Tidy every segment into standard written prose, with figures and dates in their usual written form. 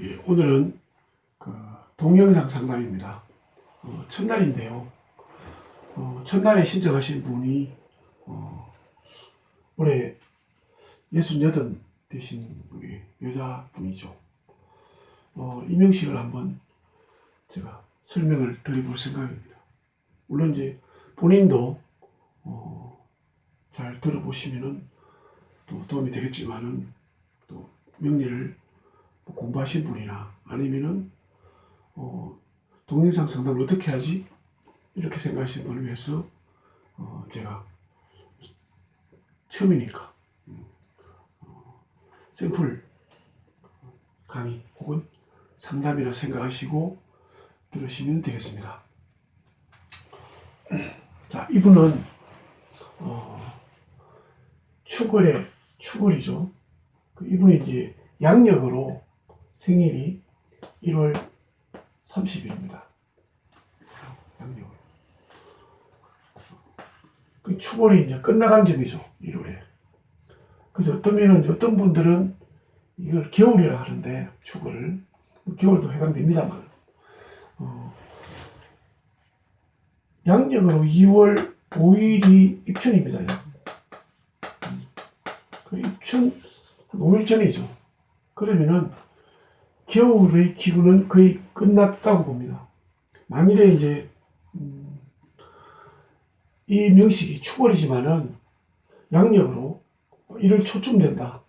예, 오늘은 동영상 상담입니다. 첫날인데요. 첫날에 신청하신 분이 올해 68 되신 우리 여자분이죠. 임용식을 한번 제가 설명을 드려볼 생각입니다. 물론 이제 본인도 잘 들어보시면은 또 도움이 되겠지만은 또 명리를 공부하신 분이나 아니면은 동영상 상담을 어떻게 하지? 이렇게 생각하시는 분을 위해서 제가 처음이니까 샘플 강의 혹은 상담이라 생각하시고 들으시면 되겠습니다. 자, 이분은 축월이죠. 이분이 이제 양력으로 생일이 1월 30일입니다. 양력으로. 그 축월이 이제 끝나간 점이죠. 1월에. 그래서 어떤 분들은 이걸 겨울이라 하는데, 축월을. 겨울도 해당됩니다만. 양력으로 2월 5일이 입춘입니다. 그 입춘 한 5일 전이죠. 그러면은 겨울의 기운은 거의 끝났다고 봅니다. 만일에 이제 이 명식이 축월이지만은 양력으로 1월 초쯤 된다.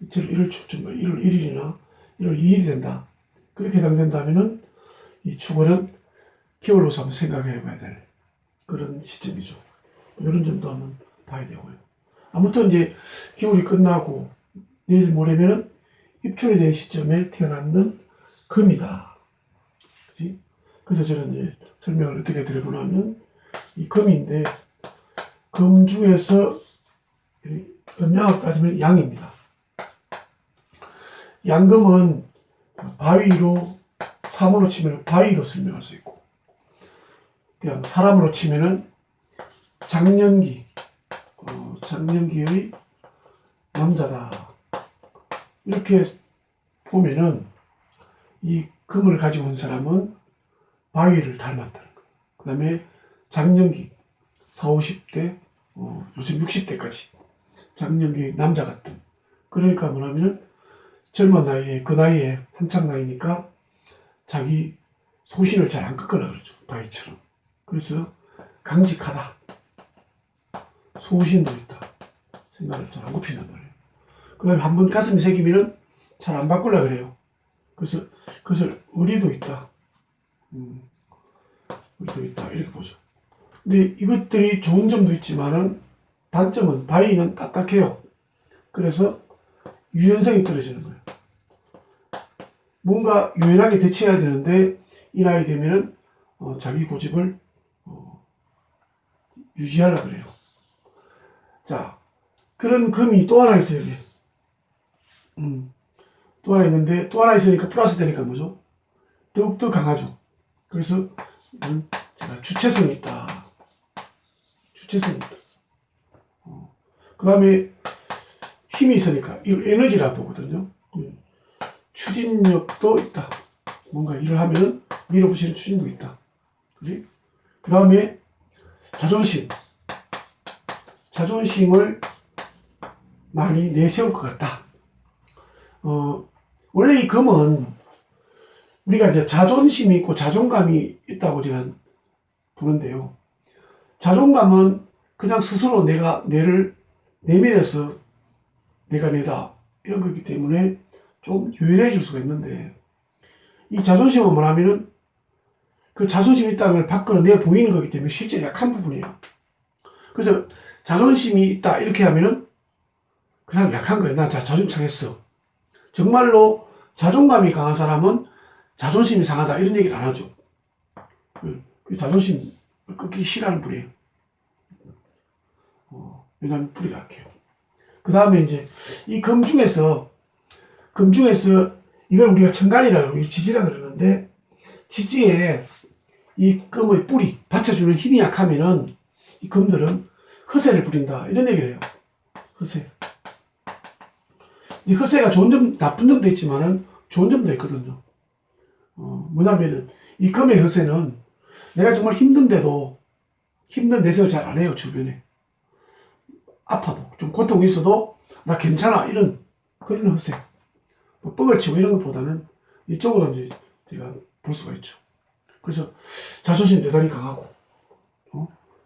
1월 초쯤, 1월 1일이나 1월 2일이 된다. 그렇게 해당된다면은 이 축월은 겨울로서 한번 생각해 봐야 될 그런 시점이죠. 이런 점도 한번 봐야 되고요. 아무튼 이제 겨울이 끝나고 내일 모레면은 입춘이 된 시점에 태어났는 금이다. 그치? 그래서 저는 이제 설명을 어떻게 드려보냐면, 이 금인데, 금 중에서 음양으로 따지면 양입니다. 양금은 바위로, 사물로 치면 바위로 설명할 수 있고, 그냥 사람으로 치면은 장년기의 남자다. 이렇게 보면은 이 금을 가지고 온 사람은 바위를 닮았다는 거예요. 그 다음에 장년기 40, 50대, 요즘 60대까지 장년기 남자 같은. 그러니까 뭐냐면은 젊은 나이에, 그 나이에 한창 나이니까 자기 소신을 잘 안 꺾으려고 그러죠. 바위처럼. 그래서 강직하다. 소신도 있다. 생각을 잘 안 굽힌단 말이에요. 그 다음에 한번 가슴이 새기면은 잘 안 바꾸려고 그래요. 그래서 그것을 의리도 있다. 의리도 있다. 이렇게 보죠. 근데 이것들이 좋은 점도 있지만은 단점은 바위는 딱딱해요. 그래서 유연성이 떨어지는 거예요. 뭔가 유연하게 대처해야 되는데 이 나이 되면은 자기 고집을 유지하려고 그래요. 자, 그런 금이 또 하나 있어요. 여기. 또 하나 있는데, 또 하나 있으니까 플러스 되니까 뭐죠? 더욱더 강하죠. 그래서 제가 주체성이 있다. 주체성이 있다. 그 다음에 힘이 있으니까 이걸 에너지라고 보거든요. 추진력도 있다. 뭔가 일을 하면 밀어붙이는 추진도 있다. 그지? 그 다음에 자존심을 많이 내세울 것 같다. 원래 이 금은 우리가 이제 자존심이 있고 자존감이 있다고 제가 보는데요. 자존감은 그냥 스스로 내를 내면에서 내가 내다 이런 거기 때문에 좀 유연해질 수가 있는데, 이 자존심은 뭐냐면은 그 자존심이 있다는 걸 밖으로 내 보이는 거기 때문에 실제 약한 부분이에요. 그래서 자존심이 있다 이렇게 하면은 그 사람 약한 거예요. 난 자존심 상했어. 정말로 자존감이 강한 사람은 자존심이 상하다 이런 얘기를 안 하죠. 그 자존심 끊기 싫어하는 분이에요. 왜냐하면 불이 약해요. 그 다음에 이제 이 금 중에서 이걸 우리가 천간이라고 지지라 그러는데, 지지에 이 금의 뿌리 받쳐주는 힘이 약하면은 이 금들은 허세를 부린다 이런 얘기를 해요. 허세. 이 허세가 좋은 점, 나쁜 점도 있지만은 좋은 점도 있거든요. 뭐냐면은 이 금의 허세는 내가 정말 힘든데도 힘든 내색을 잘 안 해요. 주변에 아파도 좀 고통이 있어도 나 괜찮아 이런 그런 허세, 뭐 뻥을 치고 이런 것보다는 이쪽으로 이제 제가 볼 수가 있죠. 그래서 자존심 대단히 강하고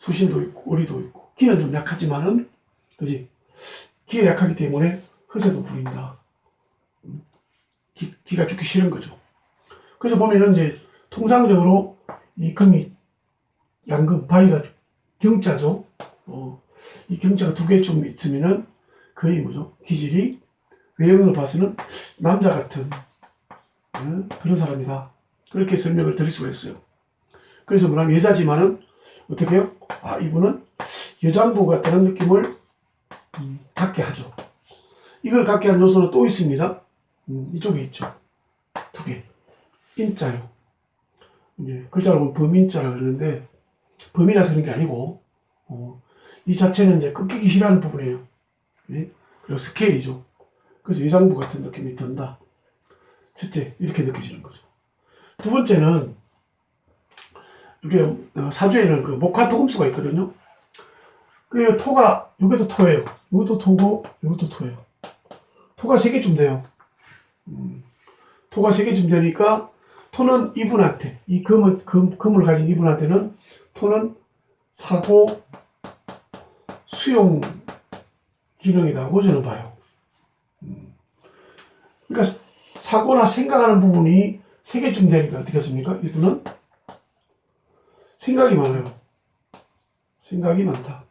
수신도 있고 의리도 있고 기는 좀 약하지만은 그지 기가 약하기 때문에 허세도 부린다. 기가 죽기 싫은 거죠. 그래서 보면은 이제 통상적으로 이 금이 양금 바위가 경자죠. 이 경자가 두 개쯤 있으면은 거의 뭐죠? 기질이 외형으로 봐서는 남자 같은 그런 사람이다. 그렇게 설명을 드릴 수가 있어요. 그래서 뭐냐면 여자지만은 어떻게 해요? 아, 이분은 여장부 같다는 느낌을 갖게 하죠. 이걸 갖게 한 요소는 또 있습니다. 이쪽에 있죠. 두 개. 인자요. 글자로 보면 범인자라 그러는데 범이라서 그런 게 아니고 이 자체는 이제 꺾이기 싫어하는 부분이에요. 그리고 스케일이죠. 그래서 여장부 같은 느낌이 든다. 첫째, 이렇게 느껴지는 거죠. 두 번째는 이게 사주에는 그 목화토금수가 있거든요. 그 토가 여기도 토예요. 이것도 토고 이것도 토예요. 토가 3개쯤 돼요. 토가 3개쯤 되니까 토는 이분한테 이 금을 가진 이분한테는 토는 사고 수용 기능이라고 저는 봐요. 그러니까 사고나 생각하는 부분이 3개쯤 되니까 어떻겠습니까? 이분은 생각이 많아요. 생각이 많다.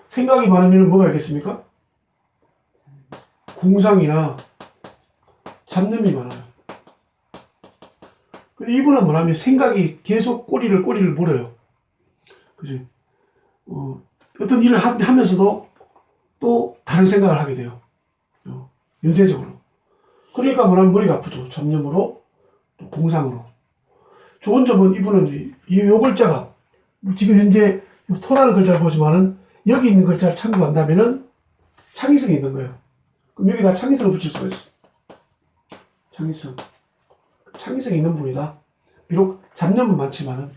생각이 많으면 뭐가 있겠습니까? 공상이나 잡념이 많아요. 근데 이분은 뭐냐면 생각이 계속 꼬리를 물어요. 그지? 어떤 일을 하면서도 또 다른 생각을 하게 돼요. 연쇄적으로. 그러니까 뭐냐면 머리가 아프죠. 잡념으로, 또 공상으로. 좋은 점은 이분은 요 글자가 지금 현재 토라는 글자를 보지만은 여기 있는 글자를 참고한다면은 창의성이 있는 거예요. 그럼 여기다 창의성을 붙일 수가 있어. 창의성. 창의성이 있는 분이다. 비록 잡념은 많지만은,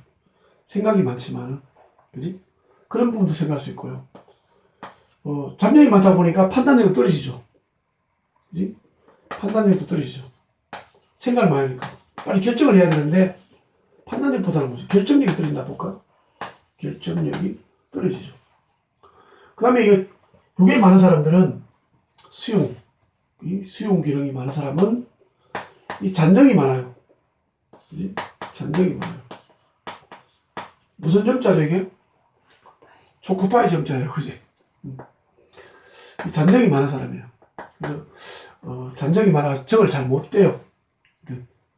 생각이 많지만은, 그지? 그런 부분도 생각할 수 있고요. 잡념이 많다 보니까 판단력도 떨어지죠. 그지? 판단력도 떨어지죠. 생각을 많이 하니까. 빨리 결정을 해야 되는데, 판단력보다는 뭐죠? 결정력이 떨어진다 볼까? 결정력이 떨어지죠. 그 다음에 이게 많은 사람들은 이 수용 기능이 많은 사람은 이 잔정이 많아요. 그지? 잔정이 많아요. 무슨 정자죠, 이게? 초코파이 정자예요, 그지? 이 잔정이 많은 사람이에요. 그래서, 잔정이 많아 정을 잘 못 떼요.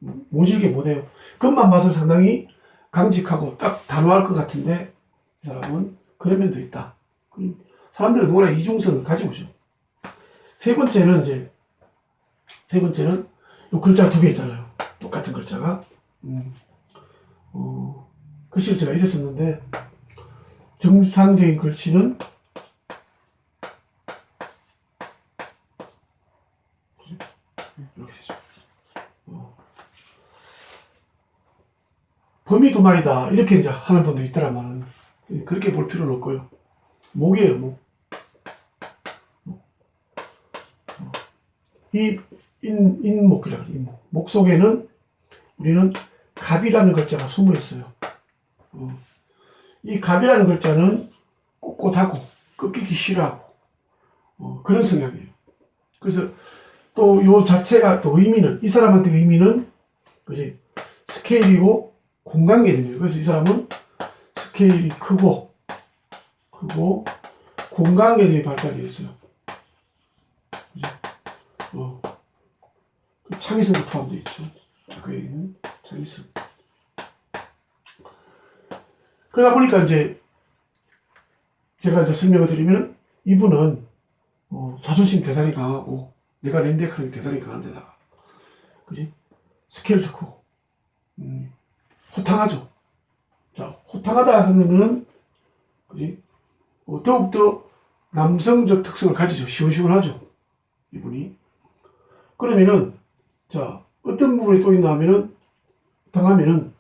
모질게 못 해요. 겉만 봐서 상당히 강직하고 딱 단호할 것 같은데, 이 사람은 그런 면도 있다. 사람들은 누구나 이중성을 가지고 있죠. 세 번째는 요 글자 2개 있잖아요. 똑같은 글자가. 글씨를 제가 이래 썼는데, 정상적인 글씨는 이렇게 되죠. 범이 2마리다. 이렇게 이제 하는 분도 있더라만, 그렇게 볼 필요는 없고요. 목이에요, 목. 이 인목이라고 해요. 인목. 목 속에는 우리는 갑이라는 글자가 숨어 있어요. 이 갑이라는 글자는 꼿꼿하고 꺾이기 싫어하고 그런 성향이에요. 그래서 또 요 자체가 또 의미는 이 사람한테 의미는 그지 스케일이고 공간 개념이에요. 그래서 이 사람은 스케일이 크고 공간 개념이 발달되어 있어요. 창의성도 포함되어 있죠. 그 얘기는 창의성. 그러다 보니까 이제 제가 이제 설명을 드리면 이분은 자존심 대단히 강하고 내가 랜덱하는 게 대단히 강한 데다가 그지? 스케일도 크고 호탕하죠. 자, 호탕하다 하면은 그지? 더욱더 남성적 특성을 가지죠. 시원시원하죠. 이분이. 그러면은, 자, 어떤 부분이 또 있나 하면은, 당하면은,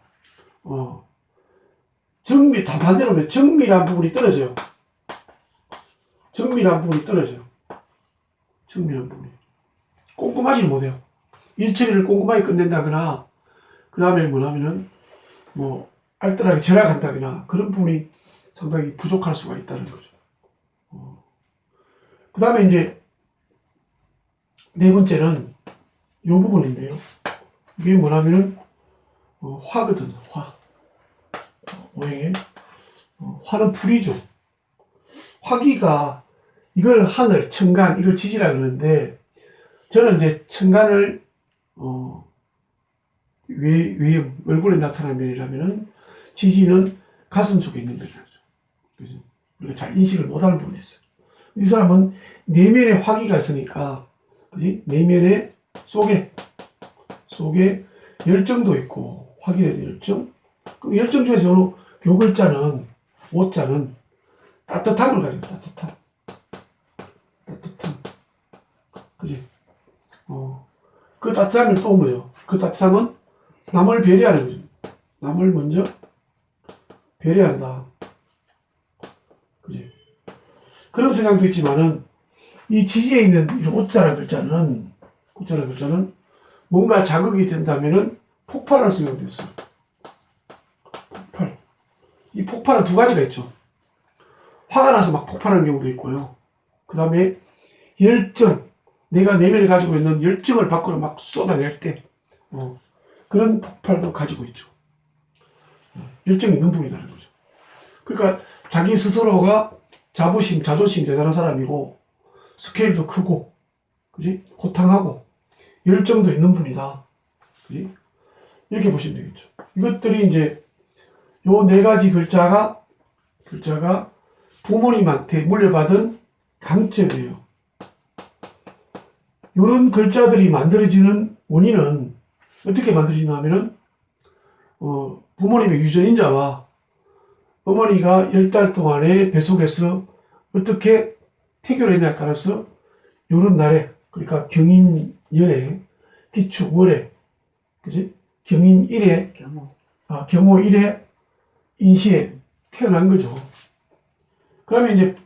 다 반대로 하면 정밀한 부분이 떨어져요. 정밀한 부분이 떨어져요. 정밀한 부분이. 꼼꼼하지 못해요. 일처리를 꼼꼼하게 끝낸다거나, 그 다음에 뭐냐면은, 알뜰하게 절약한다거나, 그런 부분이 상당히 부족할 수가 있다는 거죠. 그 다음에 이제, 네 번째는, 이 부분인데요. 이게 뭐냐면은, 화거든, 화. 오행에. 화는 불이죠. 화기가, 이걸 하늘, 천간, 이걸 지지라 그러는데, 저는 이제 천간을, 외형, 얼굴에 나타나는 면이라면은, 지지는 가슴 속에 있는 면이죠. 그래서 우리가 잘 인식을 못하는 부분이 있어요. 이 사람은 내면에 화기가 있으니까, 그지? 내면에 속에 열정도 있고, 화기에 열정. 그 열정 중에서 요 글자는, 오자는 따뜻함을 가리고, 따뜻함. 그지? 그 따뜻함이 또 뭐예요? 그 따뜻함은 남을 배려하는 거죠. 남을 먼저 배려한다. 그지? 그런 생각도 있지만은, 이 지지에 있는 이 오자라는 글자는, 뭔가 자극이 된다면은 폭발할 생각도 있어요. 폭발. 이 폭발은 두 가지가 있죠. 화가 나서 막 폭발하는 경우도 있고요. 그 다음에 열정. 내가 내면에 가지고 있는 열정을 밖으로 막 쏟아낼 때, 그런 폭발도 가지고 있죠. 열정이 있는 분이라는 거죠. 그러니까 자기 스스로가 자존심이 대단한 사람이고, 스케일도 크고, 그지? 호탕하고, 열정도 있는 분이다. 그지? 이렇게 보시면 되겠죠. 이것들이 이제, 요 네 가지 글자가 부모님한테 물려받은 강점이에요. 이런 글자들이 만들어지는 원인은 어떻게 만들어지냐 하면은, 부모님의 유전인자와 어머니가 10달 동안의 뱃속에서 어떻게 태교를 했냐에 따라서 요런 날에, 그러니까 경인연에, 기축월에, 그지? 경인일에, 경호일에, 인시에 태어난 거죠. 그러면 이제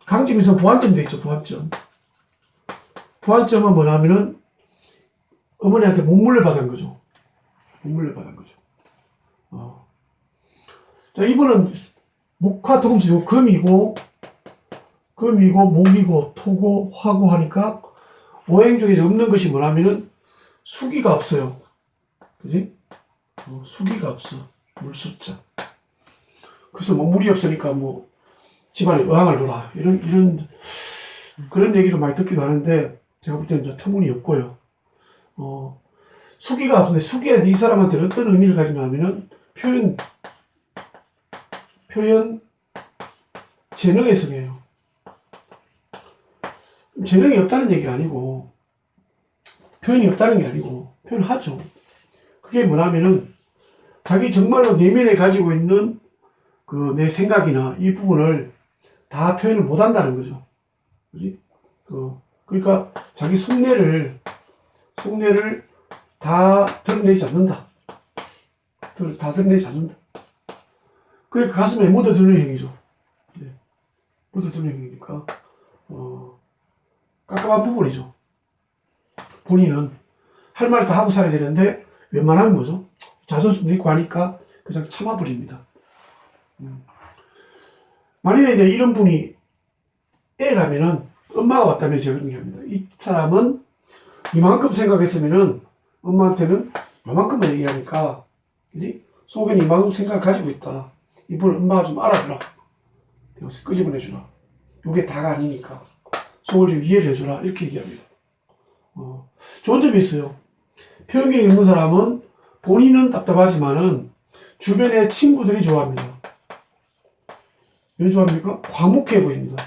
강점에서 부한점도 있죠, 부한점. 부한점은 뭐냐면은 어머니한테 못 물려받은 거죠. 못 물려받은 거죠. 자, 이분은 목화 토금수고 금이고 목이고 토고 화고 하니까 오행 중에서 없는 것이 뭐냐면은 수기가 없어요. 그지? 수기가 없어. 물수자. 그래서 물이 없으니까 집안에 의왕을 놓라. 이런 그런 얘기를 많이 듣기도 하는데, 제가 볼 때는 터무니없고요. 수기가 없는데, 수기한테 이 사람한테는 어떤 의미를 가지냐 하면은, 표현, 재능의 성이에요. 재능이 없다는 얘기가 아니고, 표현이 없다는 게 아니고, 표현하죠. 그게 뭐냐면은, 자기 정말로 내면에 가지고 있는 내 생각이나 이 부분을 다 표현을 못 한다는 거죠. 그지? 그러니까 자기 속내를 다 드러내지 않는다. 다 드러내지 않는다. 그러니까 가슴에 묻어두는 행위죠. 네. 묻어두는 행위니까, 깜깜한 부분이죠. 본인은 할 말 다 하고 살아야 되는데, 웬만하면 뭐죠? 자존심도 있고 하니까 그냥 참아버립니다. 만약에 이제 이런 분이 애라면은, 엄마가 왔다면 제가 그런 얘기합니다. 이 사람은 이만큼 생각했으면은 엄마한테는 이만큼만 얘기하니까, 그지? 속에는 이만큼 생각을 가지고 있다. 이분을 엄마가 좀 알아주라. 여기서 끄집어내주라. 이게 다가 아니니까 속을 좀 이해를 해주라. 이렇게 얘기합니다. 좋은 점이 있어요. 표현력이 있는 사람은 본인은 답답하지만은 주변의 친구들이 좋아합니다. 왜 좋아합니까? 과묵해 보입니다.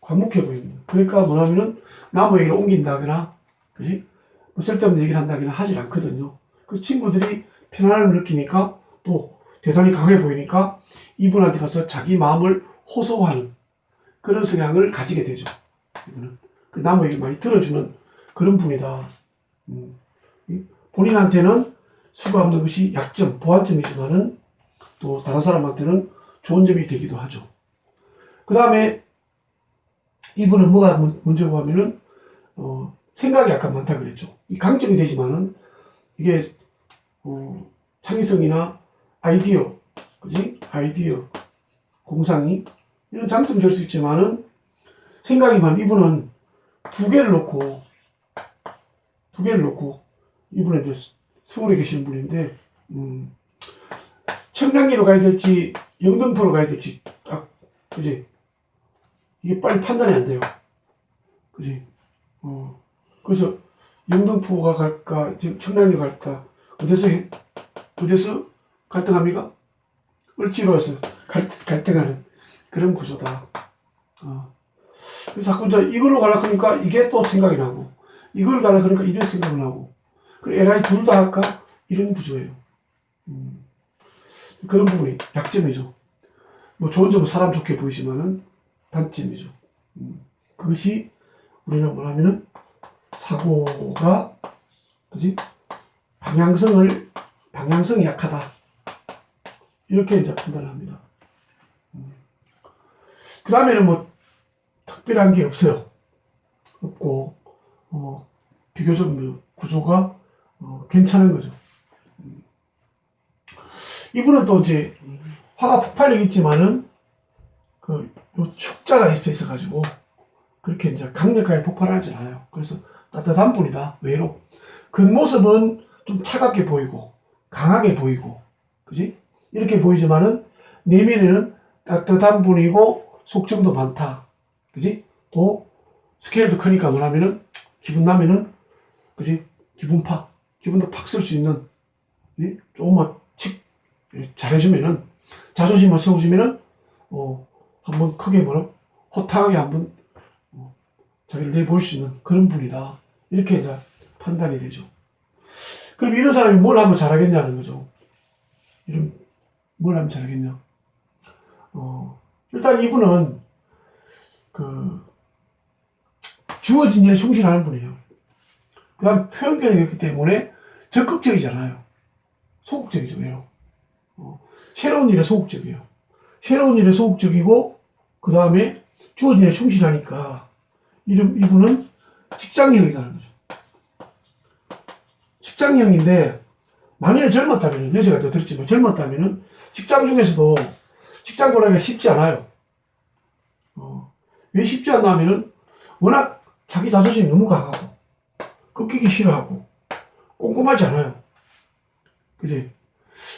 과묵해 보입니다. 그러니까 뭐냐면은 남의 얘기를 옮긴다거나, 그지? 쓸데없는 얘기를 한다거나 하질 않거든요. 그 친구들이 편안함을 느끼니까, 또 대단히 강해 보이니까 이분한테 가서 자기 마음을 호소하는 그런 성향을 가지게 되죠. 이분은. 그 남의 얘기를 많이 들어주는 그런 분이다. 본인한테는 수가 없는 것이 약점, 보완점이지만은 또 다른 사람한테는 좋은 점이 되기도 하죠. 그 다음에 이분은 뭐가 문제고 하면은 생각이 약간 많다 그랬죠. 이 강점이 되지만은 이게 창의성이나 아이디어, 그지? 아이디어, 공상이 이런 장점이 될 수 있지만은 생각이 많은 이분은 두 개를 놓고 이분은 이제 서울에 계시는 분인데 청량리로 가야 될지 영등포로 가야 될지 딱 그지? 이게 빨리 판단이 안 돼요. 그지? 그래서 영등포가 갈까 청량리로 갈까 어디서 갈등합니까? 을지로에서 갈등하는 그런 구조다. 그래서 자꾸 이제 이걸로 가려고 하니까 이게 또 생각이 나고 이걸 가려고 하니까 이런 생각이 나고 그래 에라이 둘 다 할까? 이런 구조예요. 그런 부분이 약점이죠. 뭐 좋은 점은 사람 좋게 보이지만은 단점이죠. 그것이 우리는 뭐냐면은 사고가 그지? 방향성이 약하다. 이렇게 이제 판단을 합니다. 그 다음에는 뭐 특별한 게 없어요. 없고 비교적 구조가 괜찮은 거죠. 이분은 또 이제 화가 폭발력이 있지만은 요 축자가 있어 가지고 그렇게 이제 강력하게 폭발하지 않아요. 그래서 따뜻한 분이다. 외로. 겉모습은 좀 차갑게 보이고 강하게 보이고 그지? 이렇게 보이지만은 내면에는 따뜻한 분이고 속정도 많다. 그지? 또 스케일도 크니까 뭐냐면은 기분 나면은 그지? 기분도 팍 쓸 수 있는 조금만 잘해주면은 자존심만 세워주면은 한번 크게 호탕하게 한번 자기를 내볼 수 있는 그런 분이다. 이렇게 이제 판단이 되죠. 그럼 이런 사람이 뭘 하면 잘하겠냐는 거죠. 뭘 하면 잘하겠냐. 일단 이분은 주어진 일에 충실하는 분이에요. 그 다음 표현력이 있기 때문에 적극적이잖아요. 소극적이죠. 왜요? 새로운 일에 소극적이에요. 새로운 일에 소극적이고 그 다음에 주어진 일에 충실하니까 이분은 직장형이라는 거죠. 직장형인데 만약에 젊었다면 연세가 더 들었지만 젊었다면 직장 중에서도 직장 돌아가기가 쉽지 않아요. 왜 쉽지 않나 하면은 워낙 자기 자존심이 너무 강하고 꺾이기 싫어하고 꼼꼼하지 않아요. 그지?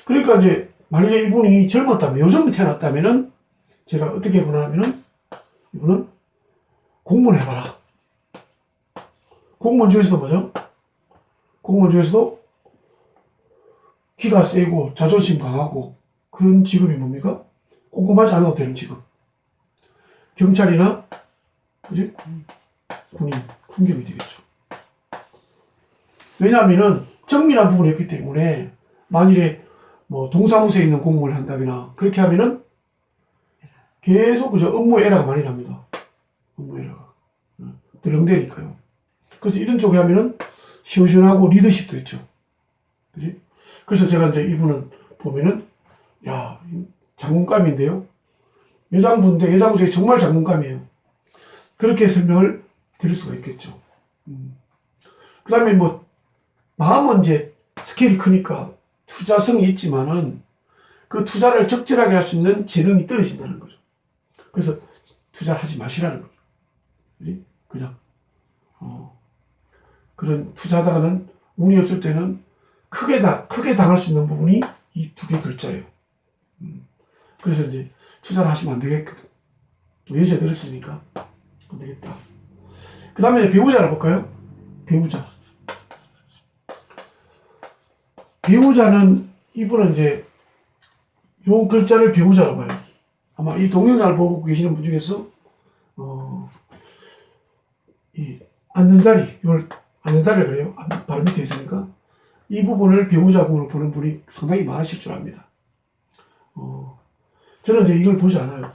그러니까 이제 만약에 이분이 젊었다면 요즘 태어났다면은 제가 어떻게 보냐면은 이분은 공무원 해봐라. 공무원 중에서도 뭐죠? 공무원 중에서도 기가 세고 자존심 강하고 그런 직업이 뭡니까? 꼼꼼하지 않아도 되는 직업. 경찰이나 그지? 군인, 군경이 되겠죠. 왜냐하면은 정밀한 부분이 없기 때문에 만일에 뭐 동사무소에 있는 공무원을 한다거나 그렇게 하면은 계속 그저 업무 에러가 많이 납니다. 업무 에러가. 드렁대니까요. 그래서 이런 쪽에 하면은 시원시원하고 리더십도 있죠. 그지? 그래서 제가 이제 이분은 보면은, 야, 장군감인데요? 여장부인데 여장부에 정말 장군감이에요. 그렇게 설명을 드릴 수가 있겠죠. 그 다음에 뭐, 마음은 이제 스케일이 크니까 투자성이 있지만은 그 투자를 적절하게 할 수 있는 재능이 떨어진다는 거죠. 그래서 투자를 하지 마시라는 거죠. 그지? 그냥, 그런 투자하다가는 운이 없을 때는 크게 당할 수 있는 부분이 이 두 개 글자예요. 그래서 이제 투자를 하시면 안 되겠거든. 또 연세 들었으니까 안 되겠다. 그 다음에 배우자를 볼까요? 배우자는 이분은 이제 요 글자를 배우자로 봐요. 아마 이 동영상을 보고 계시는 분 중에서 이 앉는 자리, 이걸 앉는 자리를 그래요. 바로 밑에 있으니까 이 부분을 배우자궁으로 보는 분이 상당히 많으실 줄 압니다. 저는 이제 이걸 보지 않아요.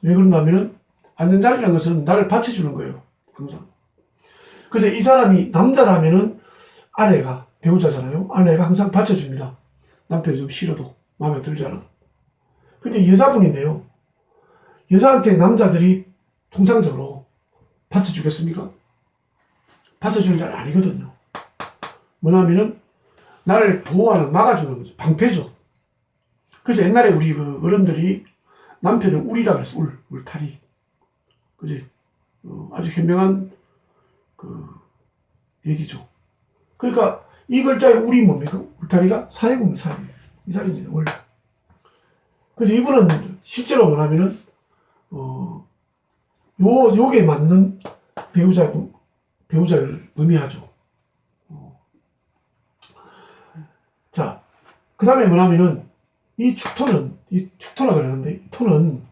왜 그런가 하면은 앉는 자리라는 것은 나를 받쳐주는 거예요. 항상. 그래서 이 사람이 남자라면은 아내가, 배우자잖아요. 아내가 항상 받쳐줍니다. 남편이 좀 싫어도, 마음에 들지 않아도. 근데 여자분인데요. 여자한테 남자들이 통상적으로 받쳐주겠습니까? 받쳐주는 자는 아니거든요. 뭐냐면은 나를 보호하는, 막아주는 거죠. 방패죠. 그래서 옛날에 우리 그 어른들이 남편을 울이라 그랬어. 울타리. 그지? 아주 현명한 그 얘기죠. 그러니까 이 글자의 울이 뭡니까? 울타리가 사회공입니다. 사회. 이 사람입니다. 원래. 그래서 이분은 실제로 뭐냐면은 요게 맞는 배우자를 의미하죠. 자, 그 다음에 뭐냐면은 이 축토라 그러는데 이 토는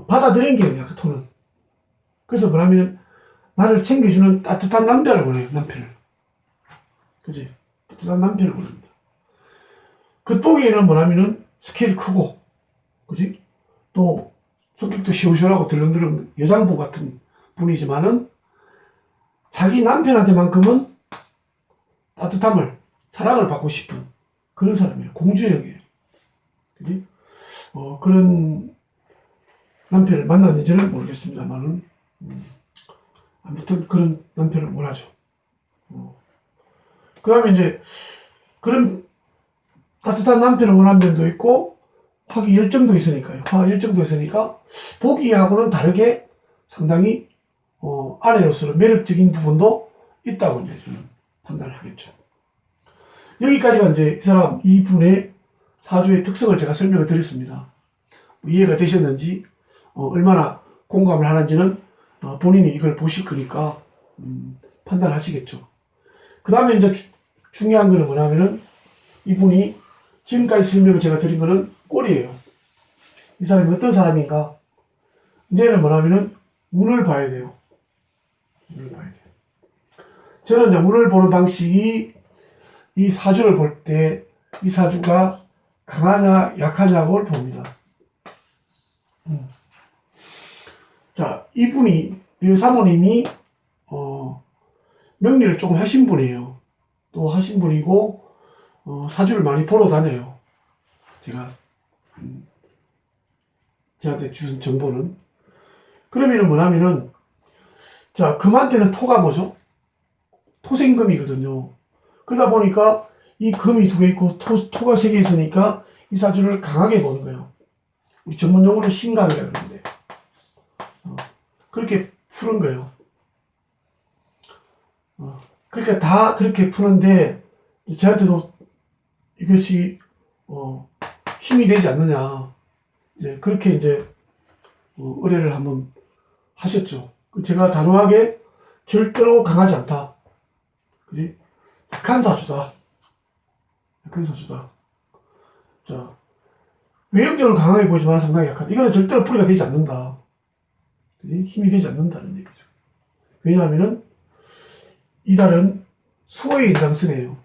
받아들인 게 아니야. 그 토는. 그래서 뭐냐면 나를 챙겨주는 따뜻한 남자를 원해요. 남편을. 그지? 따뜻한 남편을 원합니다. 겉보기에는 뭐냐면은 스케일 크고, 그지? 또 성격도 시원시원하고 들렁들렁 여장부 같은 분이지만은 자기 남편한테만큼은 따뜻함을, 사랑을 받고 싶은 그런 사람이에요. 공주형이에요. 그지? 그런 남편을 만났는지는 모르겠습니다만은, 아무튼 그런 남편을 원하죠. 그 다음에 이제, 그런 따뜻한 남편을 원하는 면도 있고, 화기 열정도 있으니까요. 화 열정도 있으니까, 보기하고는 다르게 상당히, 아내로서는 매력적인 부분도 있다고 이제 저는 판단을 하겠죠. 여기까지가 이제 이분의 사주의 특성을 제가 설명을 드렸습니다. 이해가 되셨는지, 얼마나 공감을 하는지는 본인이 이걸 보실 거니까 판단하시겠죠. 그 다음에 이제 중요한 거는 뭐냐면은 이분이 지금까지 설명을 제가 드린 거는 꼴이에요. 이 사람이 어떤 사람인가? 이제는 뭐냐면은 운을 봐야 돼요. 운을 봐야 돼요. 저는 이제 운을 보는 방식이 이 사주를 볼 때 이 사주가 강하냐 약하냐고를 봅니다. 자, 이분이 이 사모님이 명리를 조금 하신 분이에요. 또 하신 분이고 사주를 많이 보러 다녀요. 제가 저한테 주신 정보는. 그러면은 뭐냐면은 자, 금한테는 토가 뭐죠? 토생금이거든요. 그러다 보니까 이 금이 두 개 있고 토가 세 개 있으니까 이 사주를 강하게 보는 거예요. 우리 전문 용어로 신강이라고 그러는데 그렇게 푸는 거예요. 그러니까 다 그렇게 푸는데 저한테도 이것이 힘이 되지 않느냐 이제 그렇게 이제 의뢰를 한번 하셨죠. 제가 단호하게 절대로 강하지 않다. 그지? 약한 사주다. 약한 사주다. 자, 외형적으로 강하게 보이지만 상당히 약하다. 이거는 절대로 풀이가 되지 않는다. 그지? 힘이 되지 않는다는 얘기죠. 왜냐하면은 이 달은 수의 연장선이에요.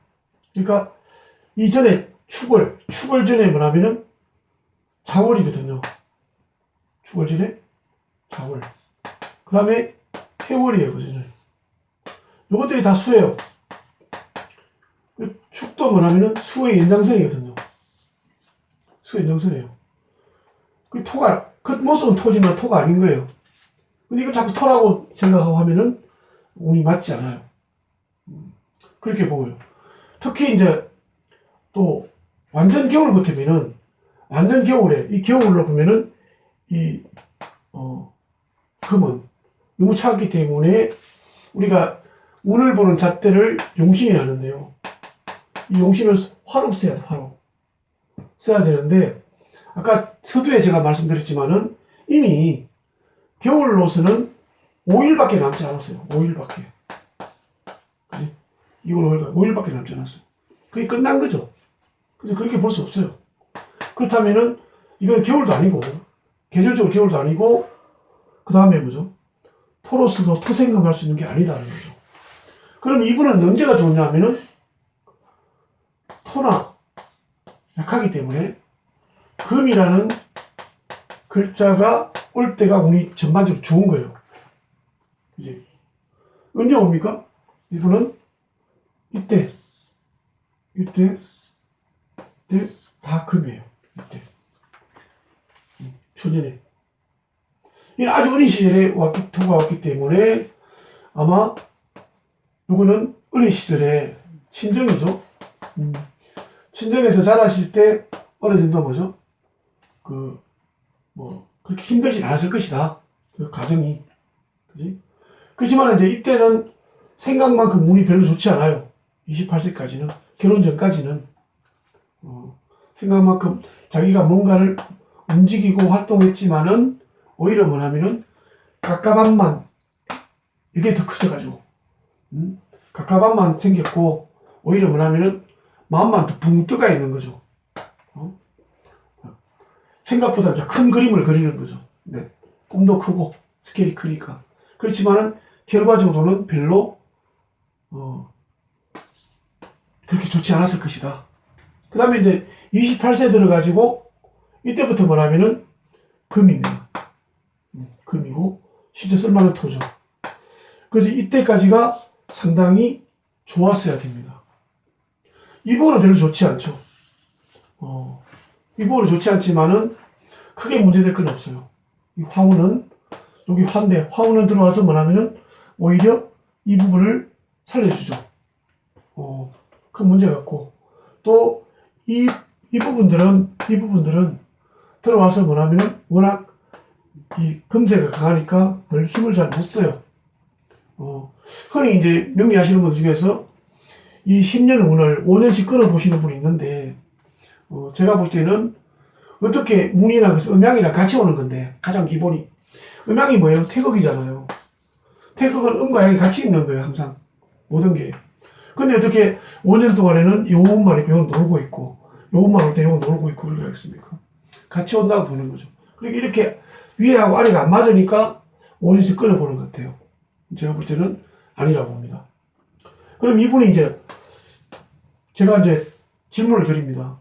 그러니까 이전에 축월 전에 뭐냐면은 자월이거든요. 축월 전에 자월. 그 다음에 해월이에요. 그죠? 요것들이 다 수예요. 축도 뭐냐면은 수의 연장선이거든요. 수의 연장선이에요. 그 토가, 겉모습은 토지만 토가 아닌 거예요. 근데 이걸 자꾸 토라고 생각하고 하면은 운이 맞지 않아요. 그렇게 보고요. 특히 이제 또 완전 겨울 같으면은 완전 겨울에 이 겨울로 보면은 이 금은 너무 차갑기 때문에 우리가 운을 보는 잣대를 용신이 하는데요. 이 용신을 화로 써야 돼. 화로 써야 되는데 아까 서두에 제가 말씀드렸지만은 이미 겨울로서는 5일밖에 남지 않았어요. 5일밖에. 2월 5일밖에 남지 않았어요. 그게 끝난 거죠. 그래서 그렇게 볼 수 없어요. 그렇다면은 이건 겨울도 아니고 계절적으로 겨울도 아니고 그 다음에 뭐죠? 토로스도 토생금할 수 있는 게 아니다는 거죠. 그럼 이분은 언제가 좋냐 하면은 토나 약하기 때문에 금이라는 글자가 올 때가 운이 전반적으로 좋은 거예요. 그지? 언제 옵니까? 이분은 이때 다 금이에요. 이때 초년에 이 아주 어린 시절에 토가 왔기 때문에 아마 요거는 어린 시절에 친정이죠. 친정에서 자라실 때 어느 정도 뭐죠? 그렇게 힘들진 않았을 것이다. 그 가정이. 그지? 그렇지만 이제 이때는 생각만큼 운이 별로 좋지 않아요. 28세까지는. 결혼 전까지는. 생각만큼 자기가 뭔가를 움직이고 활동했지만은 오히려 뭐냐면은 갑갑함만 이게 더 커져가지고 갑갑함만 생겼고 오히려 뭐냐면은 마음만 더 붕 떠가 있는 거죠. 생각보다 큰 그림을 그리는 거죠. 네. 꿈도 크고 스케일이 크니까. 그렇지만은 결과적으로는 별로 그렇게 좋지 않았을 것이다. 그 다음에 이제 28세 들어가지고 이때부터 뭐냐면은 금입니다. 금이고 진짜 쓸만한 토죠. 그래서 이때까지가 상당히 좋았어야 됩니다. 이 부분은 별로 좋지 않죠. 이 부분은 좋지 않지만은 크게 문제될 건 없어요. 이 화우는 여기 화인데 화우는 들어와서 뭐냐면은 오히려 이 부분을 살려주죠. 큰 문제가 없고 또 이 부분들은 들어와서 뭐냐면은 워낙 이 금세가 강하니까 별 힘을 잘 못 써요. 흔히 이제 명리하시는 분들 중에서 이 10년 운을 5년씩 끌어보시는 분이 있는데, 제가 볼 때는 어떻게 운이랑 음양이랑 같이 오는 건데, 가장 기본이. 음양이 뭐예요? 태극이잖아요. 태극은 음과 양이 같이 있는 거예요, 항상. 모든 게. 근데 어떻게 5년 동안에는 요것만 이렇게 놀고 있고, 요것만 올 때 요거 놀고 있고, 그러게 하겠습니까? 같이 온다고 보는 거죠. 그러니까 이렇게 위에하고 아래가 안 맞으니까 5년씩 끌어보는 것 같아요. 제가 볼 때는 아니라고 봅니다. 그럼 이분이 이제, 제가 이제 질문을 드립니다.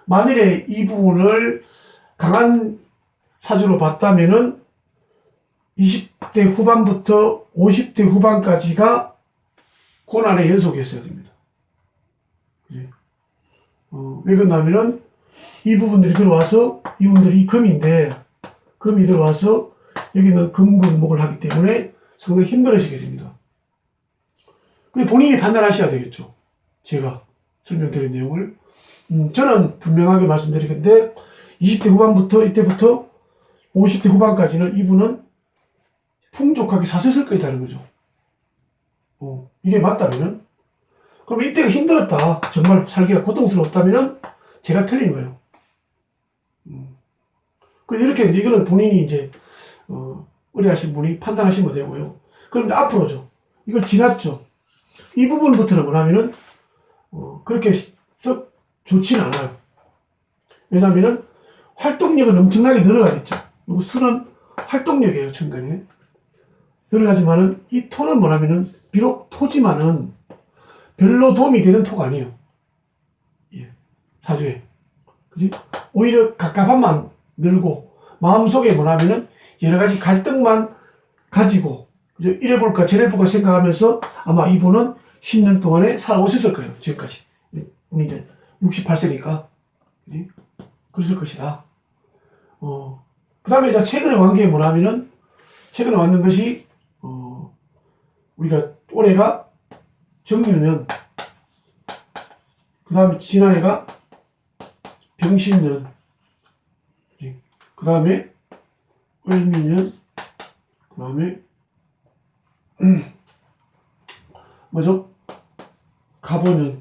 만일에 이 부분을 강한 사주로 봤다면은 20대 후반부터 50대 후반까지가 고난의 연속이었어야 됩니다. 그지? 왜 그러냐면은 이 부분들이 들어와서 이분들이 이 금인데 금이 들어와서 여기는 금근목을 하기 때문에 상당히 힘들어지게 됩니다. 근데 본인이 판단하셔야 되겠죠. 제가 설명드린 내용을. 저는 분명하게 말씀드리건데 20대 후반부터 이때부터 50대 후반까지는 이분은 풍족하게 사셨을 것이라는 거죠. 이게 맞다면은 그럼 이때가 힘들었다. 정말 살기가 고통스러웠다면은 제가 틀린 거예요. 그래서 이렇게 이거는 본인이 이제 의뢰하신 분이 판단하시면 되고요. 그럼 앞으로죠. 이걸 지났죠. 이 부분부터는 뭐냐면은 그렇게 썩 좋지는 않아요. 왜냐하면은 활동력은 엄청나게 늘어가겠죠. 그리고 수는 활동력이에요, 천간에. 늘어가지만은 이 토는 뭐냐면은 비록 토지만은 별로 도움이 되는 토가 아니에요. 예, 사주에. 그지? 오히려 갑갑함만 늘고 마음속에 뭐냐면은 여러 가지 갈등만 가지고 그죠? 이래 볼까 저래 볼까 생각하면서 아마 이분은 10년 동안에 살아오셨을 거예요. 지금까지. 운이 이제 68세니까. 그지? 그랬을 것이다. 그 다음에 이제 최근에 완 게 뭐냐면은 최근에 왔는 것이 우리가 올해가 정유년, 그 다음에 지난해가 병신년, 그 다음에 을미년, 그 다음에 뭐죠? 갑오년,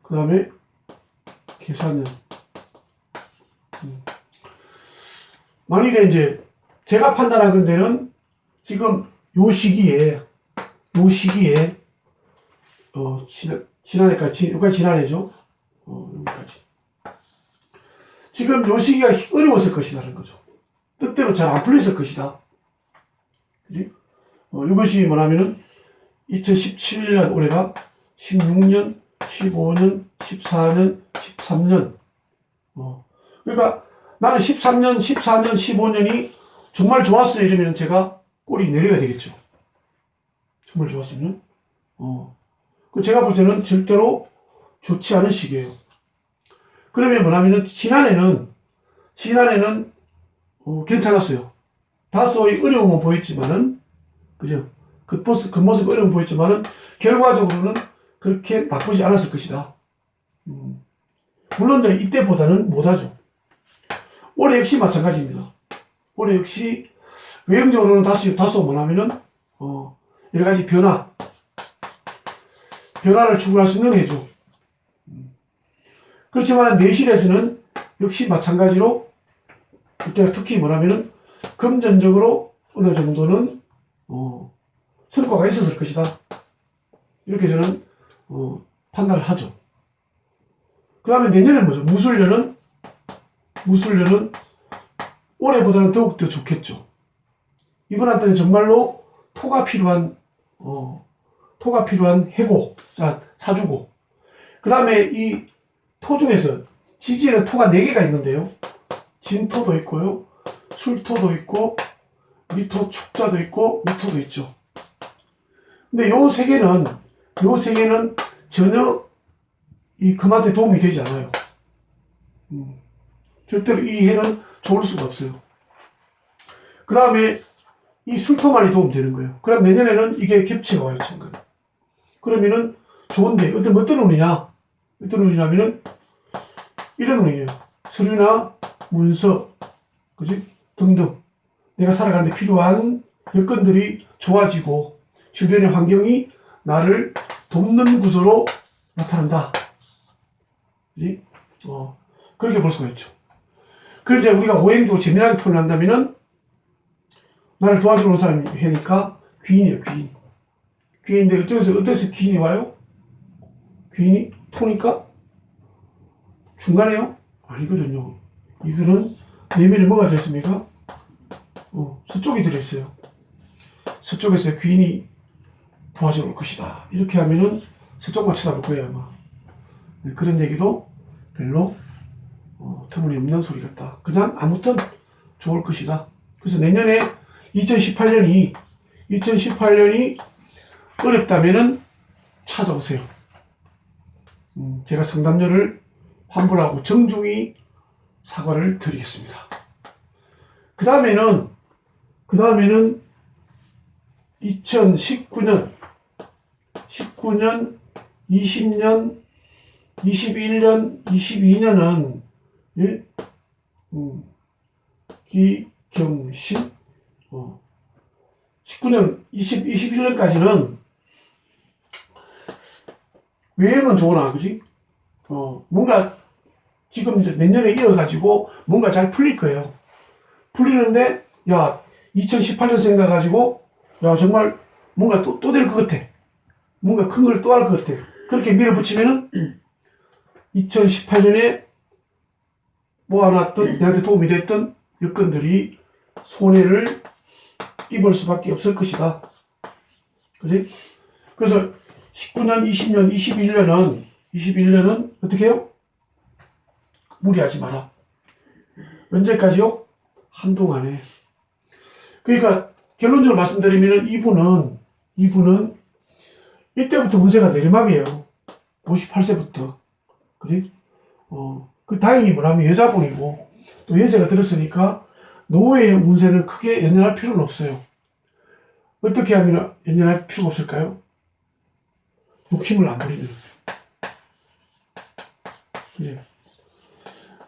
그 다음에 계사년. 만일에 이제 제가 판단한 건데는 지금 요 시기에 지난해까지, 여기까지 지난해죠. 여기까지. 지금 요 시기가 어려웠을 것이라는 거죠. 뜻대로 잘 안 풀렸을 것이다. 그지? 이것이 뭐냐면은 2017년 올해가 16년, 15년, 14년, 13년. 그러니까 나는 13년, 14년, 15년이 정말 좋았어요. 이러면 제가 꼴이 내려야 되겠죠. 정말 좋았으면. 그 제가 볼 때는 절대로 좋지 않은 시기예요. 그러면 뭐냐면은 지난해는 괜찮았어요. 다소의 어려움은 보였지만은, 그죠? 겉모습 어려움 보였지만은 결과적으로는 그렇게 나쁘지 않았을 것이다. 물론 이때보다는 못하죠. 올해 역시 마찬가지입니다. 올해 역시 외형적으로는 다소 뭐냐면은 여러 가지 변화를 추구할 수 있는 해죠. 그렇지만 내실에서는 역시 마찬가지로 그때가 특히 뭐냐면은 금전적으로 어느 정도는 성과가 있었을 것이다. 이렇게 저는 판단을 하죠. 그 다음에 내년에 뭐죠? 무술년은 올해보다는 더욱더 좋겠죠. 이분한테는 정말로 토가 필요한 해고, 사주고. 그 다음에 이 토 중에서 지지에는 토가 4개가 있는데요. 진토도 있고요. 술토도 있고, 미토 축자도 있고, 미토도 있죠. 근데 요 세 개는 전혀 이 금한테 도움이 되지 않아요. 절대로 이 해는 좋을 수가 없어요. 그 다음에 이 술토만이 도움되는 거예요. 그럼 내년에는 이게 겹치가 와요, 친구. 그러면은 좋은데, 어떤 운이냐면은 이런 운이에요. 서류나 문서, 그지? 등등. 내가 살아가는데 필요한 여건들이 좋아지고, 주변의 환경이 나를 돕는 구조로 나타난다. 그지? 그렇게 볼 수가 있죠. 그걸 이제 우리가 오행적으로 재미나게 표현한다면은, 나를 도와주는 사람이 해니까 귀인이에요, 귀인. 귀인인데 어디서 귀인이 와요? 귀인이 토니까? 중간에요? 아니거든요. 이거는 내면에 뭐가 들어있습니까? 서쪽이 들어있어요. 서쪽에서 귀인이 도와줄 것이다. 이렇게 하면은 서쪽만 쳐다볼 거예요, 아마. 네, 그런 얘기도 별로 터무니없는 소리 같다. 그냥 아무튼 좋을 것이다. 그래서 내년에 2018년이 어렵다면은 찾아오세요. 제가 상담료를 환불하고 정중히 사과를 드리겠습니다. 그 다음에는 2019년, 20년, 21년, 22년은 예? 기경신 19년, 21년까지는 외형은 좋으나, 그지? 뭔가 지금 이제 내년에 이어가지고 뭔가 잘 풀릴 거예요. 풀리는데, 야, 2018년 생각가지고, 야, 정말 뭔가 또 될 것 같아. 뭔가 큰 걸 또 할 것 같아. 그렇게 밀어붙이면은 2018년에 모아놨던, 내한테 도움이 됐던 여건들이 손해를 입을 수밖에 없을 것이다. 그지? 그래서 19년, 20년, 21년은 어떻게 해요? 무리하지 마라. 언제까지요? 한동안에. 그러니까 결론적으로 말씀드리면 이분은 이때부터 운세가 내리막이에요. 58세부터. 그지? 그 다행히 뭐냐면 여자분이고 또 연세가 들었으니까 노후의 운세는 크게 연연할 필요는 없어요. 어떻게 하면 연연할 필요가 없을까요? 욕심을 안 부리면. 그지?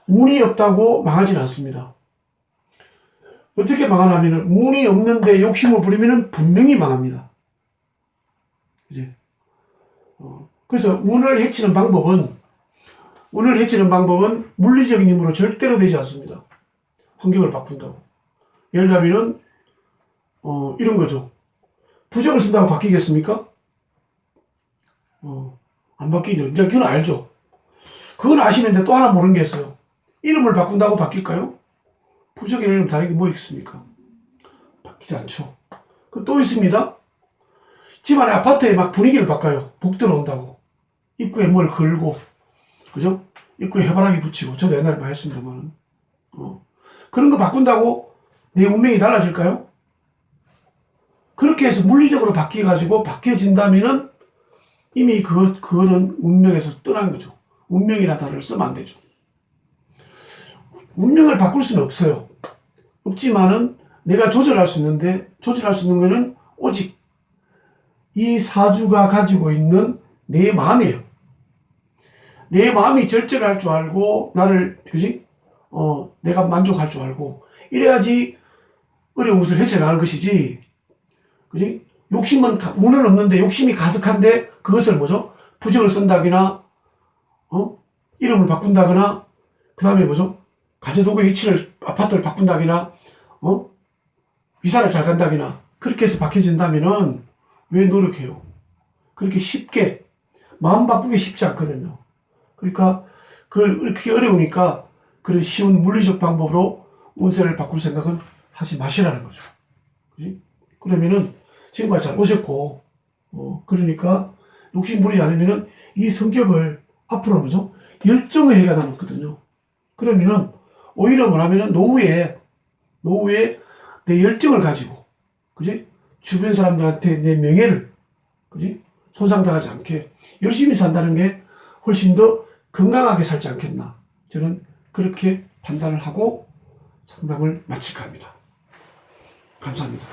운이 없다고 망하지는 않습니다. 어떻게 망하냐면 운이 없는데 욕심을 부리면 분명히 망합니다. 그지? 그래서 운을 해치는 방법은 물리적인 힘으로 절대로 되지 않습니다. 환경을 바꾼다고. 예를 들면 이런 거죠. 부적을 쓴다고 바뀌겠습니까? 안 바뀌죠. 이제 그건 알죠. 그건 아시는데 또 하나 모르는 게 있어요. 이름을 바꾼다고 바뀔까요? 부적의 이름 다른 게 뭐 있습니까? 바뀌지 않죠. 또 있습니다. 집안의 아파트에 막 분위기를 바꿔요. 복 들어온다고. 입구에 뭘 걸고, 그죠? 입구에 해바라기 붙이고, 저도 옛날에 많이 했습니다만, 그런 거 바꾼다고 내 운명이 달라질까요? 그렇게 해서 물리적으로 바뀌어가지고 바뀌어진다면은 이미 그거는 운명에서 떠난 거죠. 운명이라는 단어를 쓰면 안 되죠. 운명을 바꿀 수는 없어요. 없지만은 내가 조절할 수 있는데, 조절할 수 있는 거는 오직 이 사주가 가지고 있는 내 마음이에요. 내 마음이 절제할 줄 알고, 나를, 그지? 내가 만족할 줄 알고, 이래야지 어려운 것을 헤쳐나갈 것이지, 그지? 욕심은, 운은 없는데 욕심이 가득한데, 그것을 뭐죠? 부적을 쓴다거나, 이름을 바꾼다거나, 그 다음에 뭐죠? 가정도구의 위치를, 아파트를 바꾼다거나, 이사를 잘 간다거나, 그렇게 해서 바뀌어진다면은, 왜 노력해요? 그렇게 쉽게, 마음 바꾸기 쉽지 않거든요. 그러니까, 그렇게 어려우니까, 그런 쉬운 물리적 방법으로 운세를 바꿀 생각은 하지 마시라는 거죠. 그지? 그러면은, 지금까지 잘 오셨고, 그러니까, 욕심 부리지 않으면은, 이 성격을 앞으로 뭐죠? 열정을 해가 남거든요. 그러면은, 오히려 뭐냐면은, 노후에 내 열정을 가지고, 그지? 주변 사람들한테 내 명예를, 그지? 손상당하지 않게 열심히 산다는 게 훨씬 더 건강하게 살지 않겠나. 저는 그렇게 판단을 하고 상담을 마칠까 합니다. 감사합니다.